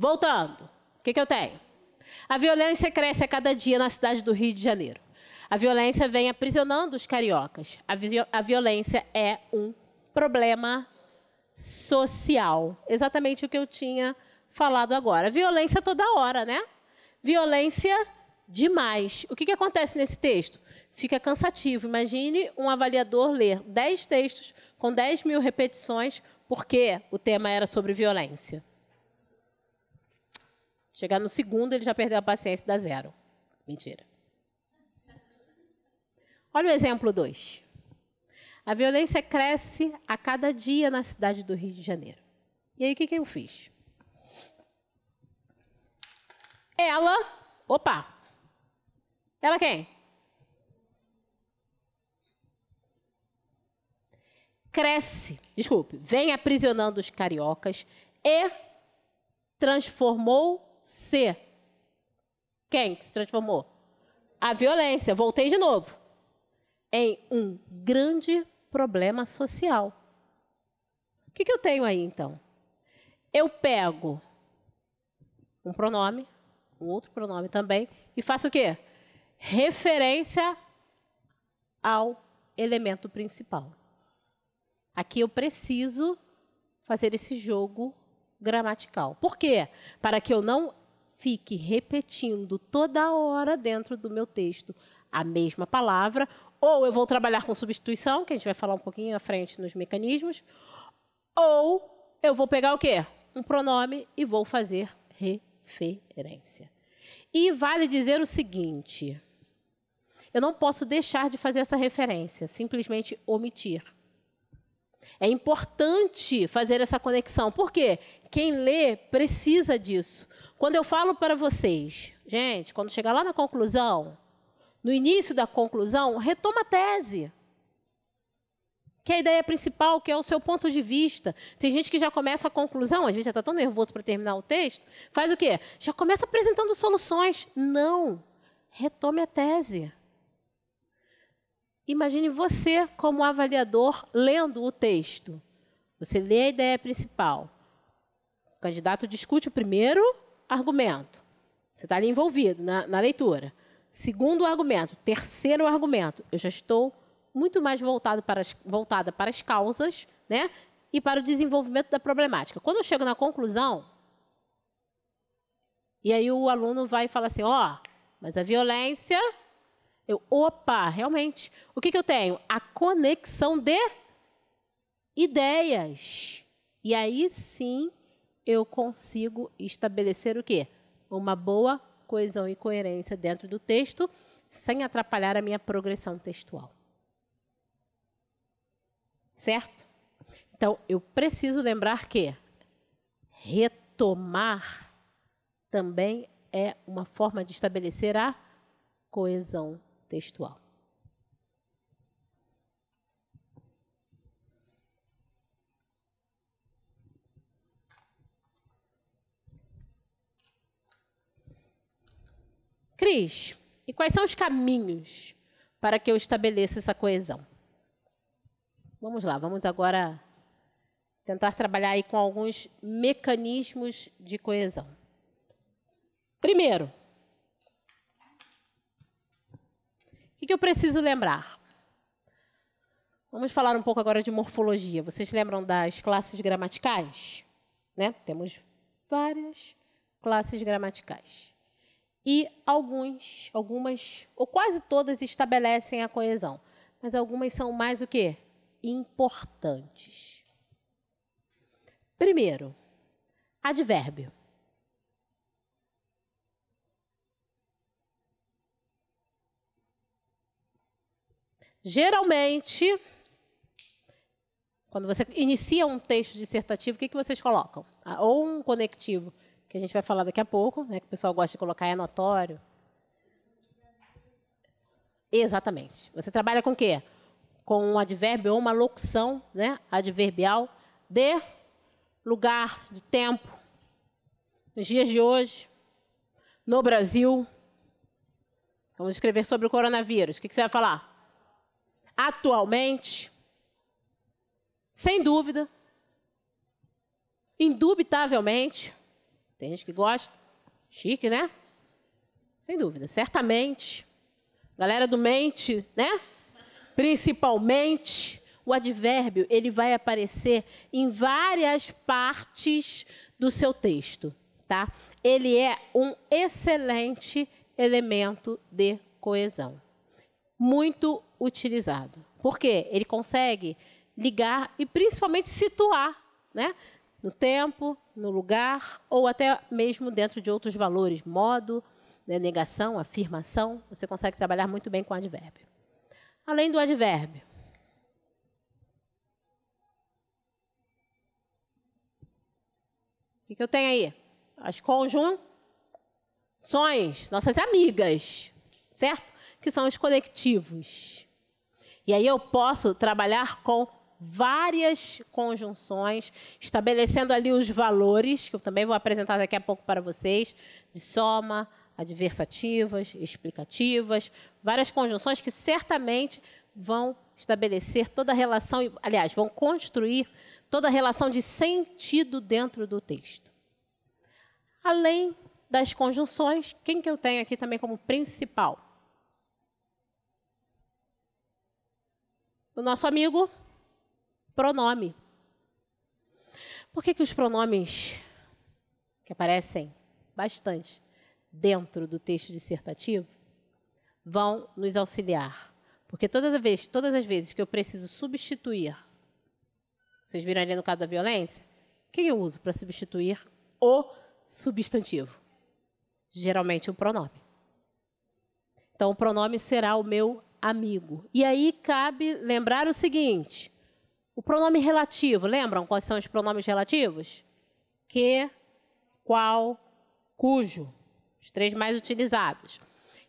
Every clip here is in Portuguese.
Voltando, o que eu tenho? A violência cresce a cada dia na cidade do Rio de Janeiro. A violência vem aprisionando os cariocas. A violência é um problema social. Exatamente o que eu tinha falado agora. Violência toda hora, né? Violência demais. O que acontece nesse texto? Fica cansativo. Imagine um avaliador ler 10 textos com 10 mil repetições, porque o tema era sobre violência. Chegar no segundo, ele já perdeu a paciência e dá 0. Mentira. Olha o exemplo 2. A violência cresce a cada dia na cidade do Rio de Janeiro. E aí, o que eu fiz? Ela... Opa! Ela quem? Cresce, desculpe, vem aprisionando os cariocas e transformou-se. Quem que se transformou? A violência, voltei de novo, em um grande problema social. O que eu tenho aí, então? Eu pego um pronome, um outro pronome também, e faço o quê? Referência ao elemento principal. Aqui eu preciso fazer esse jogo gramatical. Por quê? Para que eu não fique repetindo toda hora dentro do meu texto a mesma palavra, ou eu vou trabalhar com substituição, que a gente vai falar um pouquinho à frente nos mecanismos, ou eu vou pegar o quê? Um pronome e vou fazer referência. E vale dizer o seguinte, eu não posso deixar de fazer essa referência, simplesmente omitir. É importante fazer essa conexão. Por quê? Quem lê precisa disso. Quando eu falo para vocês, gente, quando chegar lá na conclusão, no início da conclusão, retoma a tese. Que é a ideia principal, que é o seu ponto de vista. Tem gente que já começa a conclusão, às vezes já está tão nervoso para terminar o texto, faz o quê? Já começa apresentando soluções. Não. Retome a tese. Imagine você, como avaliador, lendo o texto. Você lê a ideia principal. O candidato discute o primeiro argumento. Você está ali envolvido na leitura. Segundo argumento. Terceiro argumento. Eu já estou muito mais voltada para as causas, né? E para o desenvolvimento da problemática. Quando eu chego na conclusão, e aí o aluno vai falar assim, mas a violência... Opa, realmente. O que eu tenho? A conexão de ideias. E aí sim eu consigo estabelecer o quê? Uma boa coesão e coerência dentro do texto, sem atrapalhar a minha progressão textual. Certo? Então, eu preciso lembrar que retomar também é uma forma de estabelecer a coesão textual. Cris, e quais são os caminhos para que eu estabeleça essa coesão? Vamos lá, vamos agora tentar trabalhar aí com alguns mecanismos de coesão. Primeiro, o que eu preciso lembrar? Vamos falar um pouco agora de morfologia. Vocês lembram das classes gramaticais? Né? Temos várias classes gramaticais. E algumas, ou quase todas, estabelecem a coesão. Mas algumas são mais o quê? Importantes. Primeiro, advérbio. Geralmente, quando você inicia um texto dissertativo, o que vocês colocam? Ou um conectivo, que a gente vai falar daqui a pouco, né, que o pessoal gosta de colocar, é notório. Exatamente. Você trabalha com o quê? Com um advérbio ou uma locução, né, adverbial de lugar, de tempo, nos dias de hoje, no Brasil. Vamos escrever sobre o coronavírus. O que você vai falar? Atualmente, sem dúvida, indubitavelmente, Tem gente que gosta. Chique, né? Sem dúvida. Certamente. Galera do mente, né? Principalmente, o advérbio, ele vai aparecer em várias partes do seu texto, tá? Ele é um excelente elemento de coesão. Muito utilizado. Por quê? Ele consegue ligar e principalmente situar, né? No tempo, no lugar ou até mesmo dentro de outros valores, modo, né? Negação, afirmação. Você consegue trabalhar muito bem com advérbio. Além do advérbio, o que eu tenho aí? As conjunções, nossas amigas, certo? Que são os conectivos. E aí eu posso trabalhar com várias conjunções, estabelecendo ali os valores, que eu também vou apresentar daqui a pouco para vocês, de soma, adversativas, explicativas, várias conjunções que certamente vão estabelecer toda a relação, aliás, vão construir toda a relação de sentido dentro do texto. Além das conjunções, quem que eu tenho aqui também como principal? O nosso amigo pronome. Por que os pronomes, que aparecem bastante dentro do texto dissertativo, vão nos auxiliar? Porque todas as vezes que eu preciso substituir, vocês viram ali no caso da violência, quem eu uso para substituir o substantivo? Geralmente o pronome. Então, o pronome será o meu amigo. E aí cabe lembrar o seguinte: o pronome relativo, lembram quais são os pronomes relativos? Que, qual, cujo, os três mais utilizados.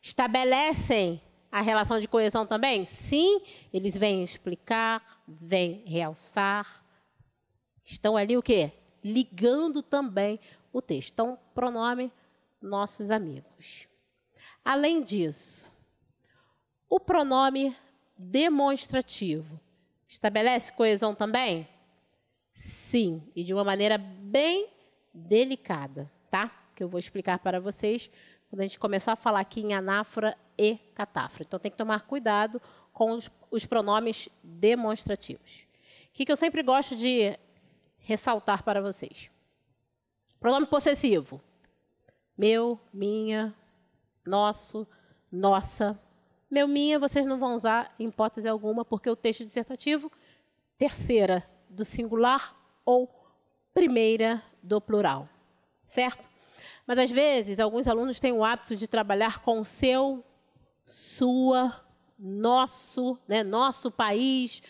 Estabelecem a relação de coesão também? Sim, eles vêm explicar, vêm realçar. Estão ali o quê? Ligando também o texto. Então, pronome, nossos amigos. Além disso, o pronome demonstrativo estabelece coesão também? Sim, e de uma maneira bem delicada, tá? Que eu vou explicar para vocês quando a gente começar a falar aqui em anáfora e catáfora. Então, tem que tomar cuidado com os pronomes demonstrativos. O que eu sempre gosto de ressaltar para vocês? Pronome possessivo. Meu, minha, nosso, nossa. Meu, minha, vocês não vão usar em hipótese alguma, porque o texto dissertativo, terceira do singular ou primeira do plural, certo? Mas, às vezes, alguns alunos têm o hábito de trabalhar com seu, sua, nosso, né, nosso país,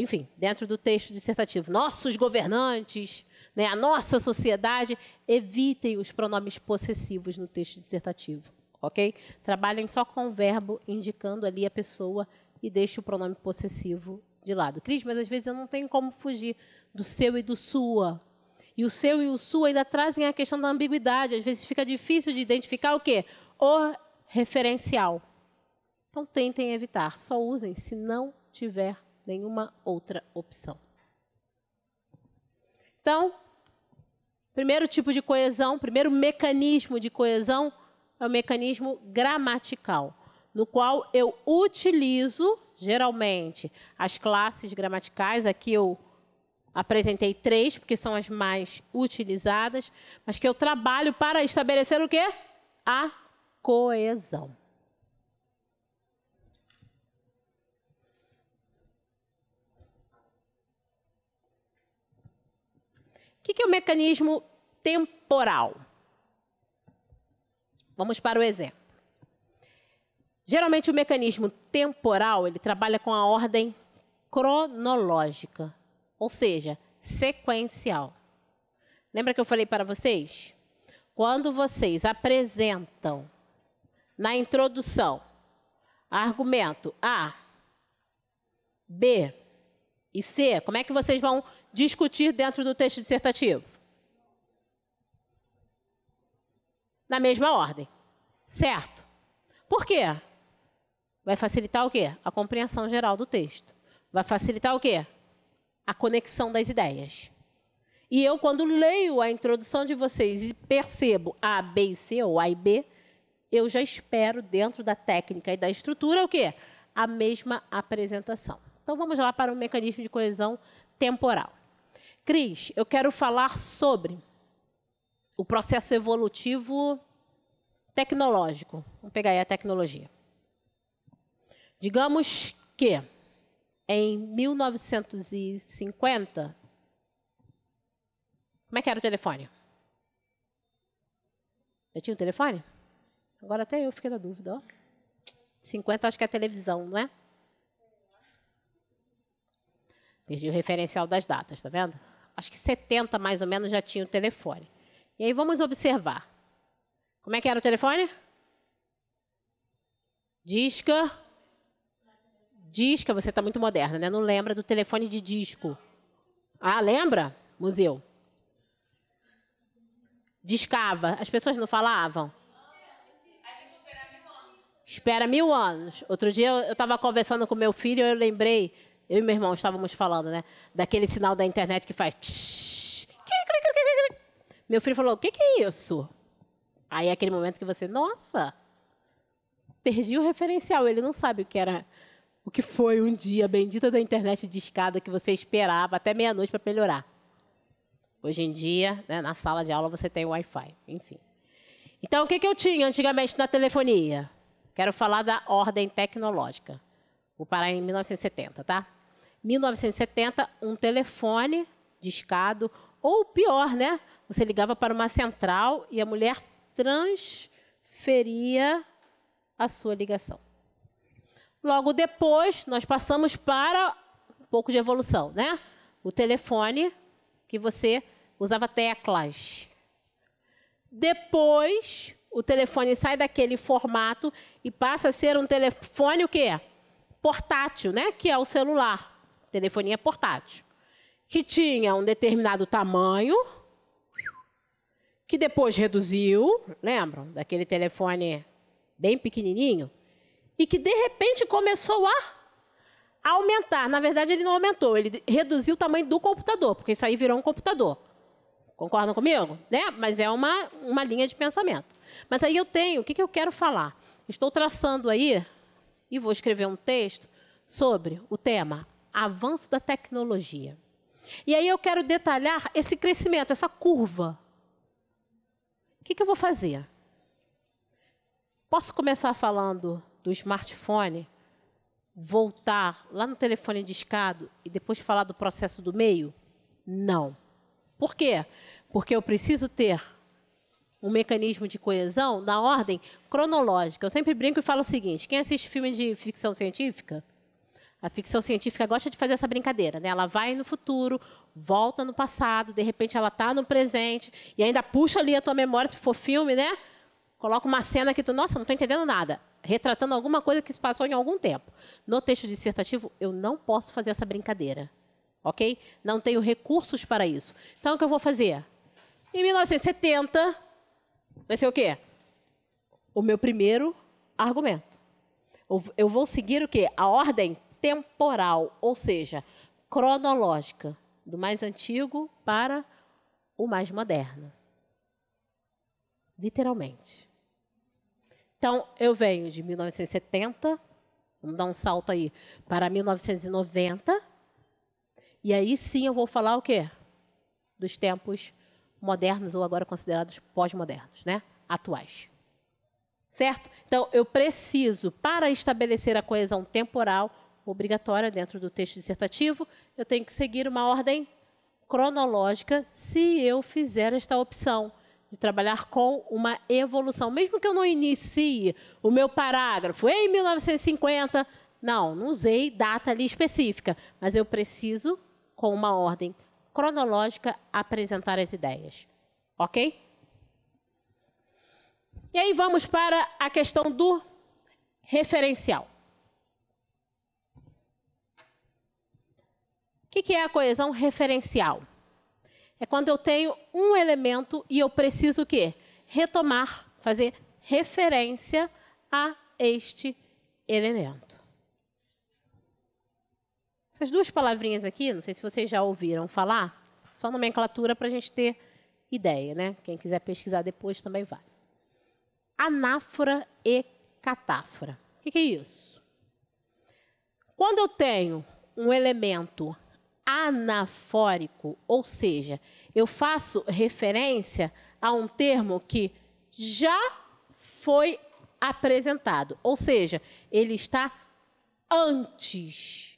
enfim, dentro do texto dissertativo. Nossos governantes, né, a nossa sociedade. Evitem os pronomes possessivos no texto dissertativo. Ok? Trabalhem só com o verbo indicando ali a pessoa e deixe o pronome possessivo de lado. Cris, mas às vezes eu não tenho como fugir do seu e do sua. E o seu e o sua ainda trazem a questão da ambiguidade. Às vezes fica difícil de identificar o quê? O referencial. Então, tentem evitar. Só usem se não tiver nenhuma outra opção. Então, primeiro tipo de coesão, primeiro mecanismo de coesão é o mecanismo gramatical, no qual eu utilizo, geralmente, as classes gramaticais. Aqui eu apresentei 3, porque são as mais utilizadas, mas que eu trabalho para estabelecer o quê? A coesão. O que é o mecanismo temporal? Vamos para o exemplo. Geralmente, o mecanismo temporal, ele trabalha com a ordem cronológica, ou seja, sequencial. Lembra que eu falei para vocês? Quando vocês apresentam na introdução argumento A, B e C, como é que vocês vão discutir dentro do texto dissertativo? Na mesma ordem, certo? Por quê? Vai facilitar o quê? A compreensão geral do texto. Vai facilitar o quê? A conexão das ideias. E eu, quando leio a introdução de vocês e percebo A, B e C, ou A e B, eu já espero, dentro da técnica e da estrutura, o quê? A mesma apresentação. Então, vamos lá para o mecanismo de coesão temporal. Cris, eu quero falar sobre o processo evolutivo tecnológico. Vamos pegar aí a tecnologia. Digamos que em 1950, como é que era o telefone? Eu tinha um telefone? Agora até eu fiquei na dúvida. Ó. 50 acho que é a televisão, não é? Perdi o referencial das datas, tá vendo? Acho que 70 mais ou menos já tinha o telefone. E aí vamos observar. Como é que era o telefone? Disca. Disca, você está muito moderna, né? Não lembra do telefone de disco. Ah, lembra? Museu. Discava. As pessoas não falavam? Espera 1000 anos. Outro dia eu estava conversando com meu filho e eu lembrei, eu e meu irmão estávamos falando, né? Daquele sinal da internet que faz... Tsh, meu filho falou, o que é isso? Aí é aquele momento que você, nossa, perdi o referencial. Ele não sabe o que era, o que foi um dia bendita da internet de escada que você esperava até meia-noite para melhorar. Hoje em dia, né, na sala de aula você tem o Wi-Fi, enfim. Então, o que eu tinha antigamente na telefonia? Quero falar da ordem tecnológica. Vou parar em 1970, tá? 1970, um telefone discado, ou pior, né? Você ligava para uma central e a mulher transferia a sua ligação. Logo depois, nós passamos para um pouco de evolução, né? O telefone, que você usava teclas. Depois, o telefone sai daquele formato e passa a ser um telefone o quê? Portátil, né? Que é o celular. Telefonia portátil. Que tinha um determinado tamanho, que depois reduziu, lembram? Daquele telefone bem pequenininho, e que, de repente, começou a aumentar. Na verdade, ele não aumentou, ele reduziu o tamanho do computador, porque isso aí virou um computador. Concordam comigo? Né? Mas é uma linha de pensamento. Mas aí eu tenho, o que eu quero falar? Estou traçando aí, e vou escrever um texto sobre o tema avanço da tecnologia. E aí eu quero detalhar esse crescimento, essa curva. O que eu vou fazer? Posso começar falando do smartphone, voltar lá no telefone discado e depois falar do processo do meio? Não. Por quê? Porque eu preciso ter um mecanismo de coesão na ordem cronológica. Eu sempre brinco e falo o seguinte, quem assiste filme de ficção científica, a ficção científica gosta de fazer essa brincadeira, né? Ela vai no futuro, volta no passado, de repente ela está no presente e ainda puxa ali a tua memória, se for filme, né? Coloca uma cena que tu, nossa, não estou entendendo nada, retratando alguma coisa que se passou em algum tempo. No texto dissertativo, eu não posso fazer essa brincadeira, ok? Não tenho recursos para isso. Então, o que eu vou fazer? Em 1970, vai ser o quê? O meu primeiro argumento. Eu vou seguir o quê? A ordem temporal, ou seja, cronológica, do mais antigo para o mais moderno. Literalmente. Então, eu venho de 1970, vamos dar um salto aí, para 1990, e aí sim eu vou falar o quê? Dos tempos modernos, ou agora considerados pós-modernos, né? Atuais. Certo? Então, eu preciso, para estabelecer a coesão temporal obrigatória dentro do texto dissertativo, eu tenho que seguir uma ordem cronológica se eu fizer esta opção de trabalhar com uma evolução. Mesmo que eu não inicie o meu parágrafo em 1950, não usei data ali específica, mas eu preciso, com uma ordem cronológica, apresentar as ideias. Ok? E aí vamos para a questão do referencial. O que é a coesão referencial? É quando eu tenho um elemento e eu preciso o quê? Retomar, fazer referência a este elemento. Essas duas palavrinhas aqui, não sei se vocês já ouviram falar, Só nomenclatura para a gente ter ideia, né? Quem quiser pesquisar depois também vale. Anáfora e catáfora. O que é isso? Quando eu tenho um elemento anafórico, ou seja, eu faço referência a um termo que já foi apresentado, ou seja, ele está antes.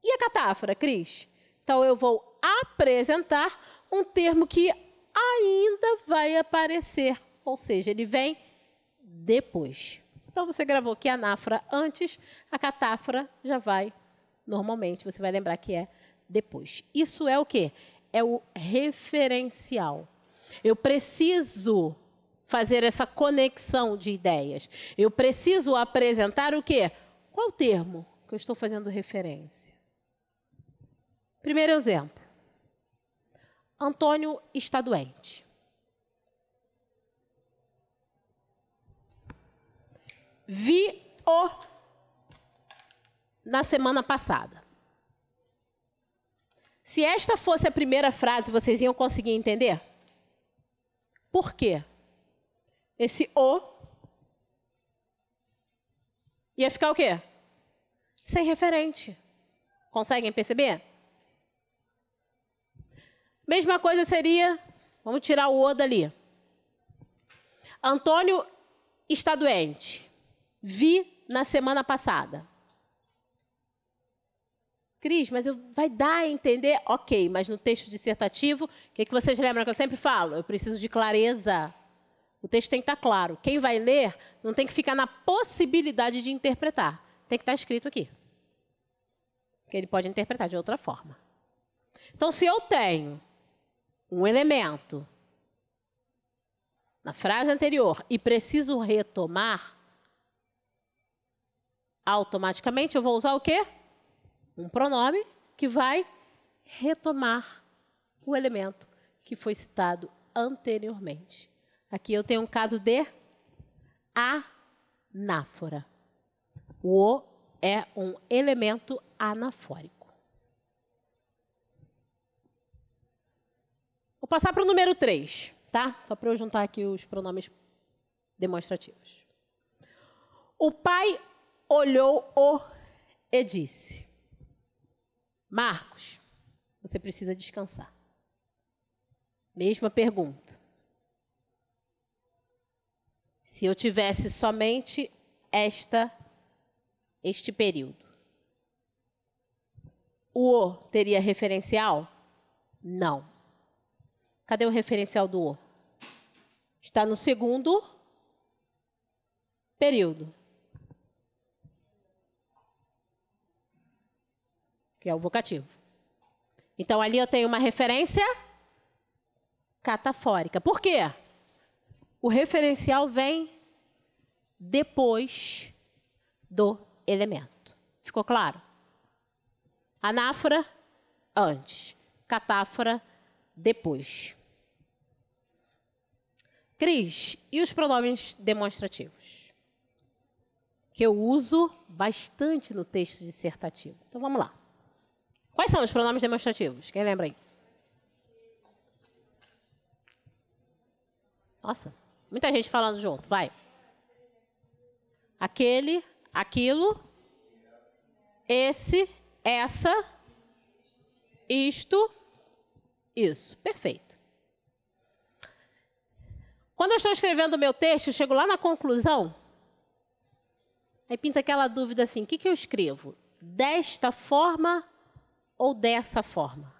E a catáfora, Cris? Então, eu vou apresentar um termo que ainda vai aparecer, ou seja, ele vem depois. Então, você gravou que a anáfora antes, a catáfora já vai, normalmente, você vai lembrar que é depois. Isso é o quê? É o referencial. Eu preciso fazer essa conexão de ideias. Eu preciso apresentar o quê? Qual o termo que eu estou fazendo referência? Primeiro exemplo. Antônio está doente. Vi-o na semana passada. Se esta fosse a primeira frase, vocês iam conseguir entender? Por quê? Esse o ia ficar o quê? Sem referente. Conseguem perceber? Mesma coisa seria, vamos tirar o o dali. Antônio está doente. Vi na semana passada. Cris, mas vai dar a entender? Ok, mas no texto dissertativo, o que vocês lembram que eu sempre falo? Eu preciso de clareza. O texto tem que estar claro. Quem vai ler não tem que ficar na possibilidade de interpretar. Tem que estar escrito aqui. Porque ele pode interpretar de outra forma. Então, se eu tenho um elemento na frase anterior e preciso retomar, automaticamente eu vou usar o quê? Um pronome que vai retomar o elemento que foi citado anteriormente. Aqui eu tenho um caso de anáfora. O é um elemento anafórico. Vou passar para o número 3, tá? Só para eu juntar aqui os pronomes demonstrativos. O pai olhou-o e disse: Marcos, você precisa descansar. Mesma pergunta. Se eu tivesse somente este período, o o teria referencial? Não. Cadê o referencial do o? Está no segundo período, que é o vocativo. Então, ali eu tenho uma referência catafórica. Por quê? O referencial vem depois do elemento. Ficou claro? Anáfora, antes. Catáfora, depois. Cris, e os pronomes demonstrativos? Que eu uso bastante no texto dissertativo. Então, vamos lá. Quais são os pronomes demonstrativos? Quem lembra aí? Nossa, muita gente falando junto. Vai. Aquele, aquilo, esse, essa, isto, isso. Perfeito. Quando eu estou escrevendo o meu texto, eu chego lá na conclusão, aí pinta aquela dúvida assim, o que eu escrevo? Desta forma ou dessa forma?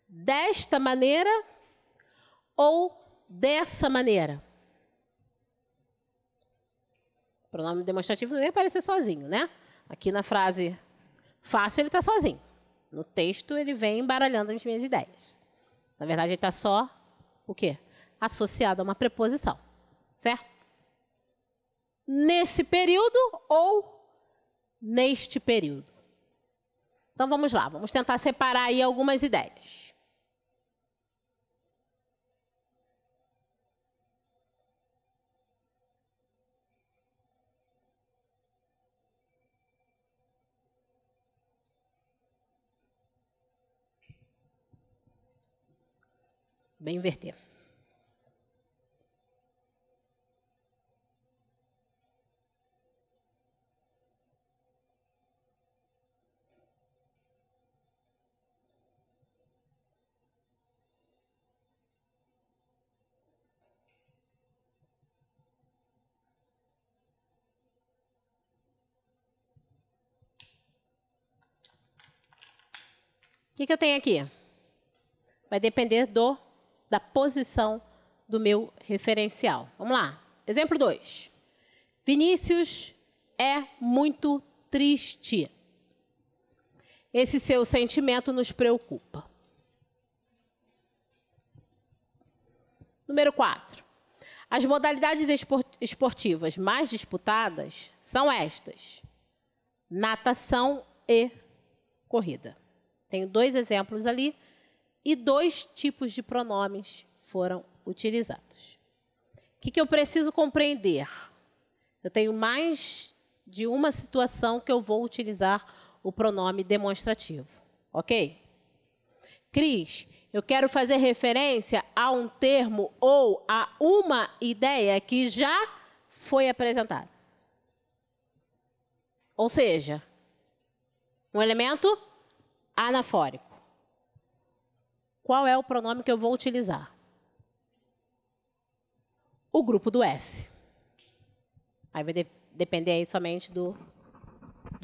Desta maneira ou dessa maneira? O pronome demonstrativo não ia aparecer sozinho, né? Aqui na frase fácil ele está sozinho. No texto ele vem embaralhando as minhas ideias. Na verdade ele está só o quê? Associado a uma preposição, certo? Nesse período ou neste período. Então vamos lá, vamos tentar separar aí algumas ideias. Bem inverter. O que eu tenho aqui? Vai depender da posição do meu referencial. Vamos lá. Exemplo 2. Vinícius é muito triste. Esse seu sentimento nos preocupa. Número 4. As modalidades esportivas mais disputadas são estas: natação e corrida. Tenho 2 exemplos ali e 2 tipos de pronomes foram utilizados. O que eu preciso compreender? Eu tenho mais de uma situação que eu vou utilizar o pronome demonstrativo, ok? Cris, eu quero fazer referência a um termo ou a uma ideia que já foi apresentada. Ou seja, um elemento anafórico. Qual é o pronome que eu vou utilizar? O grupo do S. Aí vai depender aí somente do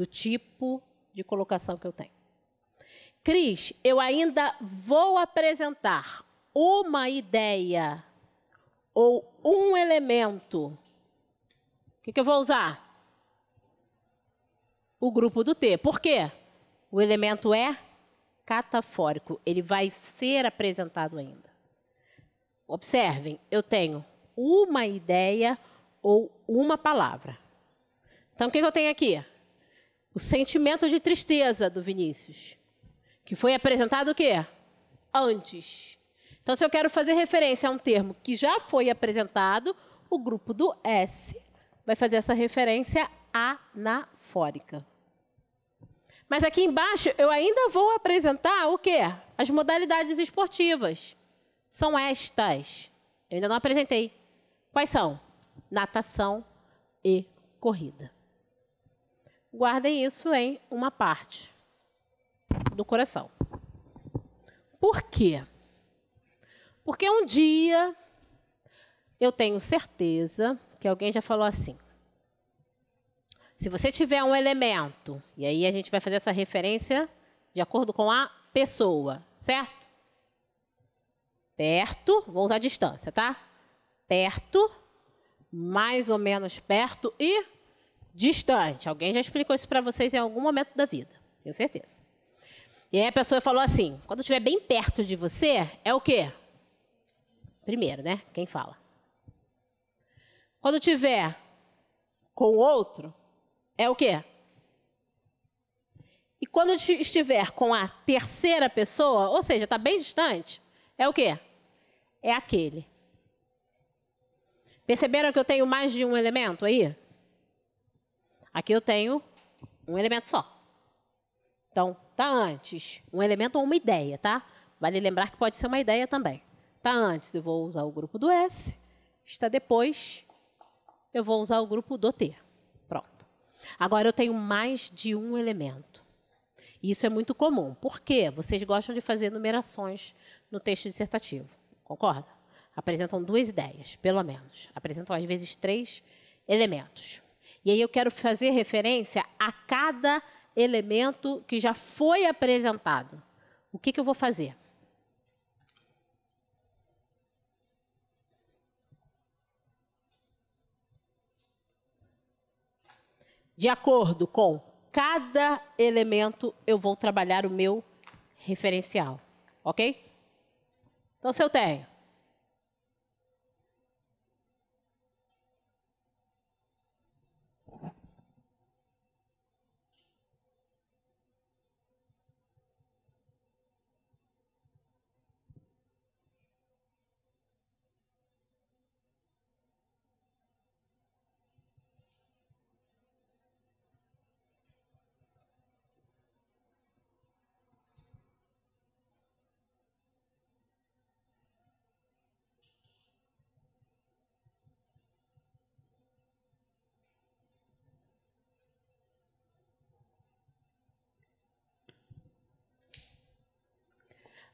tipo de colocação que eu tenho. Cris, eu ainda vou apresentar uma ideia ou um elemento. O que eu vou usar? O grupo do T. Por quê? O elemento é catafórico. Ele vai ser apresentado ainda. Observem, eu tenho uma ideia ou uma palavra. Então, o que eu tenho aqui? O sentimento de tristeza do Vinícius, que foi apresentado o quê? Antes. Então, se eu quero fazer referência a um termo que já foi apresentado, o grupo do S vai fazer essa referência anafórica. Mas aqui embaixo, eu ainda vou apresentar o quê? As modalidades esportivas. São estas. Eu ainda não apresentei. Quais são? Natação e corrida. Guardem isso em uma parte do coração. Por quê? Porque um dia eu tenho certeza que alguém já falou assim: se você tiver um elemento, e aí a gente vai fazer essa referência de acordo com a pessoa, certo? Perto, vou usar distância, tá? Perto, mais ou menos perto e distante. Alguém já explicou isso para vocês em algum momento da vida, tenho certeza. E aí a pessoa falou assim: quando estiver bem perto de você, é o quê? Primeiro, né? Quem fala? Quando estiver com o outro, é o quê? E quando estiver com a terceira pessoa, ou seja, está bem distante, é o quê? É aquele. Perceberam que eu tenho mais de um elemento aí? Aqui eu tenho um elemento só. Então, tá antes. Um elemento ou uma ideia, tá? Vale lembrar que pode ser uma ideia também. Tá antes, eu vou usar o grupo do S. Está depois, eu vou usar o grupo do T. Pronto. Agora, eu tenho mais de um elemento. E isso é muito comum. Por quê? Vocês gostam de fazer numerações no texto dissertativo. Concorda? Apresentam 2 ideias, pelo menos. Apresentam, às vezes, 3 elementos. E aí eu quero fazer referência a cada elemento que já foi apresentado. O que eu vou fazer? De acordo com cada elemento, eu vou trabalhar o meu referencial. Ok? Então, se eu tenho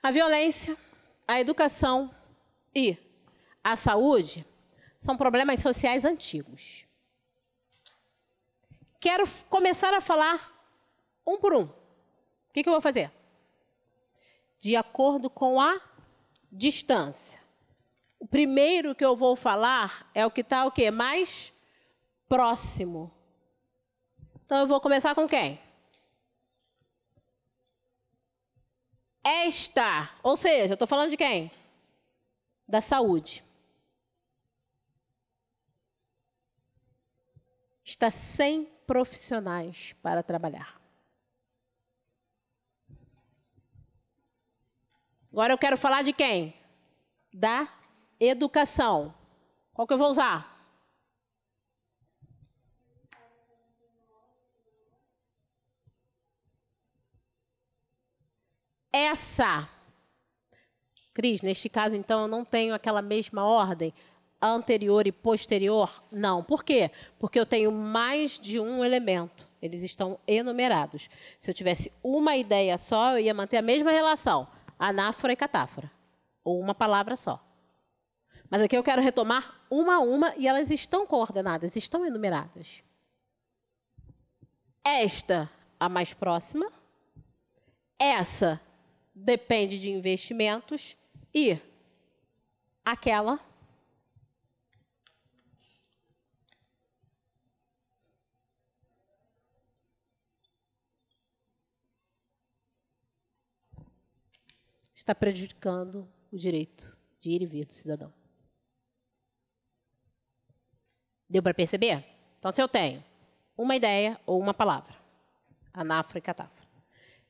A violência, a educação e a saúde são problemas sociais antigos. Quero começar a falar um por um. O que eu vou fazer? De acordo com a distância. O primeiro que eu vou falar é o que está o quê? Mais próximo. Então, eu vou começar com quem? Esta, ou seja, eu estou falando de quem? Da saúde. Está sem profissionais para trabalhar. Agora eu quero falar de quem? Da educação. Qual que eu vou usar? Essa. Cris, neste caso, então, eu não tenho aquela mesma ordem, anterior e posterior? Não. Por quê? Porque eu tenho mais de um elemento. Eles estão enumerados. Se eu tivesse uma ideia só, eu ia manter a mesma relação. Anáfora e catáfora. Ou uma palavra só. Mas aqui eu quero retomar uma a uma e elas estão coordenadas, estão enumeradas. Esta, a mais próxima. Essa depende de investimentos. E aquela está prejudicando o direito de ir e vir do cidadão. Deu para perceber? Então, se eu tenho uma ideia ou uma palavra, anáfora e catáfora,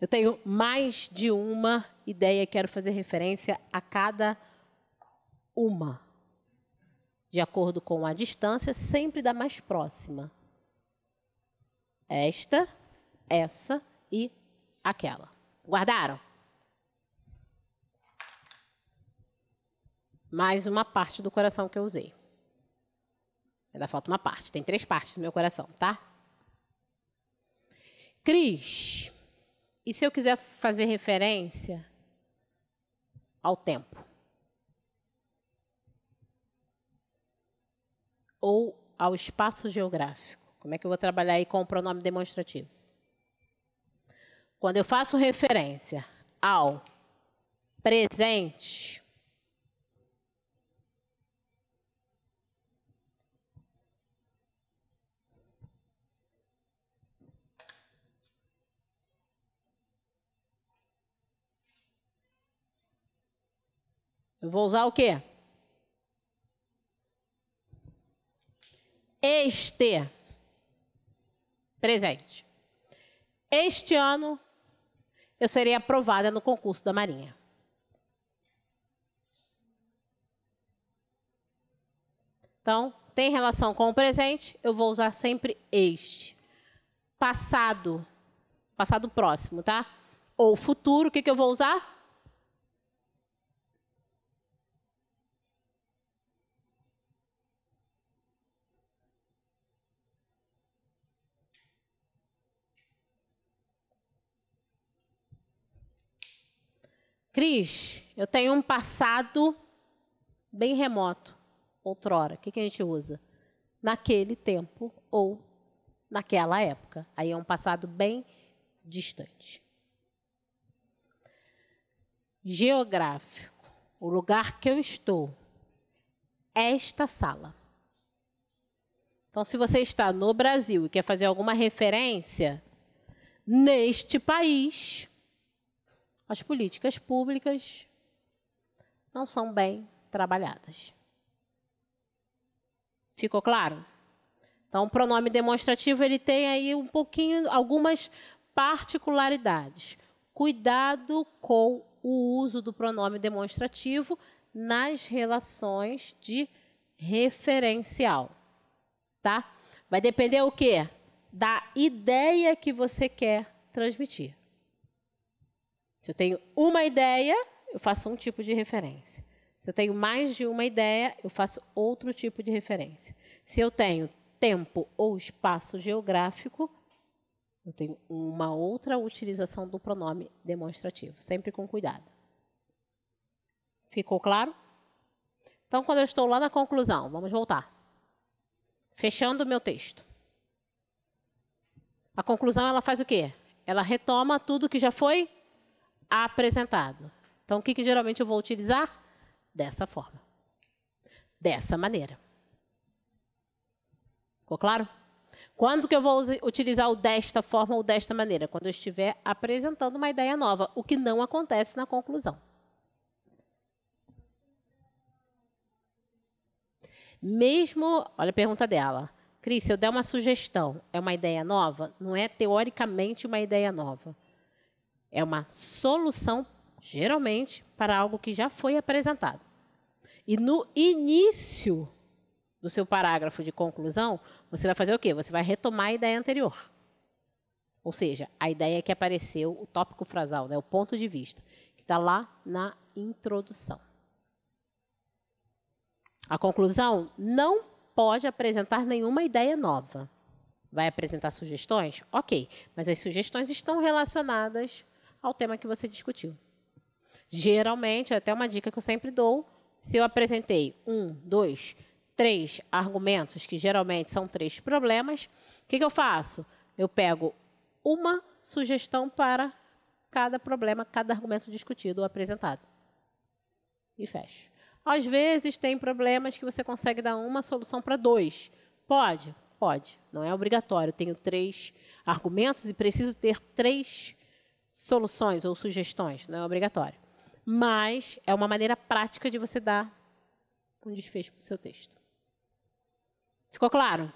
eu tenho mais de uma ideia e quero fazer referência a cada uma, de acordo com a distância, sempre da mais próxima. Esta, essa e aquela. Guardaram? Mais uma parte do coração que eu usei. Ainda falta uma parte. Tem 3 partes no meu coração, tá? Cris, e se eu quiser fazer referência ao tempo? Ou ao espaço geográfico? Como é que eu vou trabalhar aí com o pronome demonstrativo? Quando eu faço referência ao presente, eu vou usar o quê? Este. Presente. Este ano, eu serei aprovada no concurso da Marinha. Então, tem relação com o presente, eu vou usar sempre este. Passado. Passado próximo, tá? Ou futuro, o que eu vou usar? Cris, eu tenho um passado bem remoto, outrora. O que a gente usa? Naquele tempo ou naquela época. Aí é um passado bem distante. Geográfico. O lugar que eu estou. Esta sala. Então, se você está no Brasil e quer fazer alguma referência neste país, as políticas públicas não são bem trabalhadas. Ficou claro? Então, o pronome demonstrativo ele tem aí um pouquinho, algumas particularidades. Cuidado com o uso do pronome demonstrativo nas relações de referencial, tá? Vai depender o quê? Da ideia que você quer transmitir. Se eu tenho uma ideia, eu faço um tipo de referência. Se eu tenho mais de uma ideia, eu faço outro tipo de referência. Se eu tenho tempo ou espaço geográfico, eu tenho uma outra utilização do pronome demonstrativo, sempre com cuidado. Ficou claro? Então, quando eu estou lá na conclusão, vamos voltar. Fechando o meu texto. A conclusão, ela faz o quê? Ela retoma tudo que já foi apresentado. Então, o que geralmente eu vou utilizar? Dessa forma. Dessa maneira. Ficou claro? Quando que eu vou utilizar o desta forma ou desta maneira? Quando eu estiver apresentando uma ideia nova, o que não acontece na conclusão. Mesmo, olha a pergunta dela. Cris, se eu der uma sugestão, é uma ideia nova? Não é teoricamente uma ideia nova. É uma solução, geralmente, para algo que já foi apresentado. E no início do seu parágrafo de conclusão, você vai fazer o quê? Você vai retomar a ideia anterior. Ou seja, a ideia que apareceu, o tópico frasal, né? O ponto de vista, que está lá na introdução. A conclusão não pode apresentar nenhuma ideia nova. Vai apresentar sugestões? Ok, mas as sugestões estão relacionadas ao tema que você discutiu. Geralmente, até uma dica que eu sempre dou, se eu apresentei 1, 2, 3 argumentos, que geralmente são 3 problemas, o que eu faço? Eu pego uma sugestão para cada problema, cada argumento discutido ou apresentado. E fecho. Às vezes, tem problemas que você consegue dar uma solução para 2. Pode? Pode. Não é obrigatório. Eu tenho 3 argumentos e preciso ter 3 soluções ou sugestões. Não é obrigatório. Mas é uma maneira prática de você dar um desfecho para o seu texto. Ficou claro?